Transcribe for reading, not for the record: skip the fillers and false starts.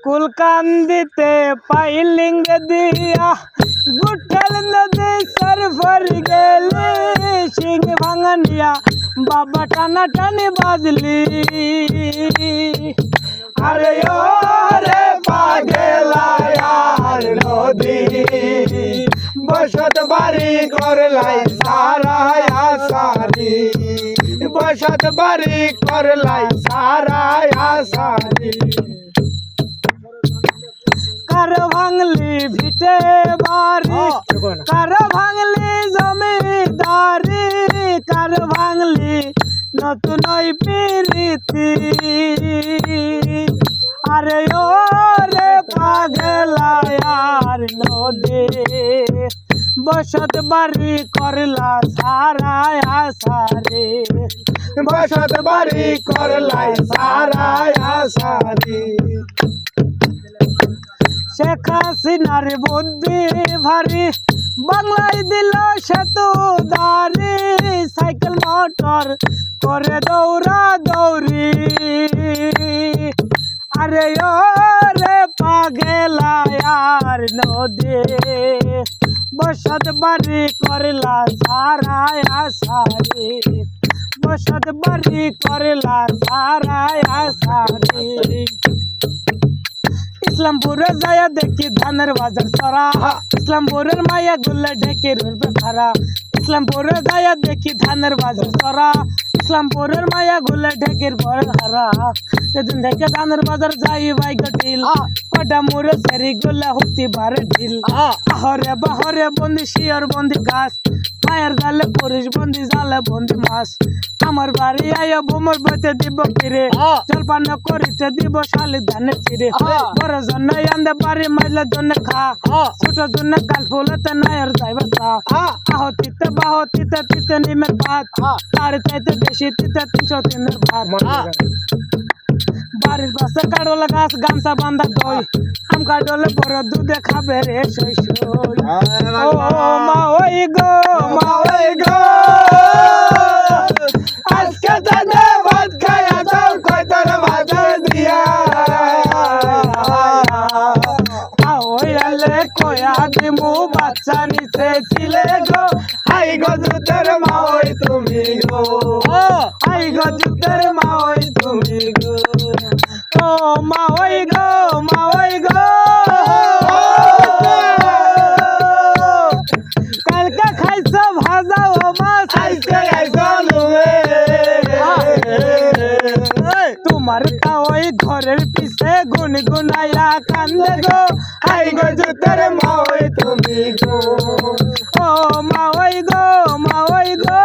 कुलकांदीते piling दिया गुठल नदी sir भर गेली शिंग भांगनिया बाबा टाना टानी बाजली अरे ओ रे पागेला यार नदी बसत बारी करलाई सारा या सारी बसत बारी करलाई सारा या सारी कर भांगली भिटे बारी कर भांगली जमीदारी कर भांगली नतुन पीरीति अरे ओ रे पागला यार नदी बसत बारी करला सारा या सारी बसत बारी करलाई सारा या सारी शेख हासिनार बुद्धि भारी बांगलाई दिल सेतुदारी साइकेल मोटर करे दौड़ा दौड़ी अरे ओ रे पागला यार नदी बसत बारी करला सारा या सारी बसत बारी करला सारा या सारी इस्लामपुर जाया देखी धानर बाजार सरा इस्लामपुर माया गुल्ला ढेके रोड पे खरा इस्लामपुर जाया देखी धानर बाजार सरा इस्लामपुर माया गुल्ला ढेके पर हरा दिन ढेके धानर बाजार जाई बाई गटिल पटा मोर सेरी गुल्ला होती बारे ढिल हरे बंदी शियर बंदी घास मायर जाले पुरुष बंदी जाले बंदी मास আমার বাড়ি আয় বোমর বইতে দিব ফিরে জলপান করিতে দিব শালি ধানে চিরে বড় জন্য আন্দে বাড়ি মাইলে জন্য খা ছোট জন্য কাল ফুলতে নায়ের যাইবা চা আহতিতে বাহতিতে তিতে নিমের ভাত তার চাইতে বেশি তিতে 303 এর ভাত বাড়ির পাশে কাড়লা গাছ গামছা বান্ধা দই আম কাটলে বড় দুধে খাবে রে সই সই ও মা ওই গো মা ওই গো আজকে জানে ভাত খায়া যাও কয়টার বাজার দিয়া আওয়ালে কয়া দিমু বাচ্চা নিচে ছিলে গো আই গো জুতের মা ওই তুমি গো আই গো জুতের মা ওই তুমি গো ও মা ওই গো মা ওই গো কালকে খাইছো ভাজা ও মাছ আজকে খাইছো লুয়ে তোমার ওই ঘরের পিছে গুনগুনাইয়া কান্দে গো আই গো জুতের মা ওই তুমি গো ও মা ওই গো মা ওই গো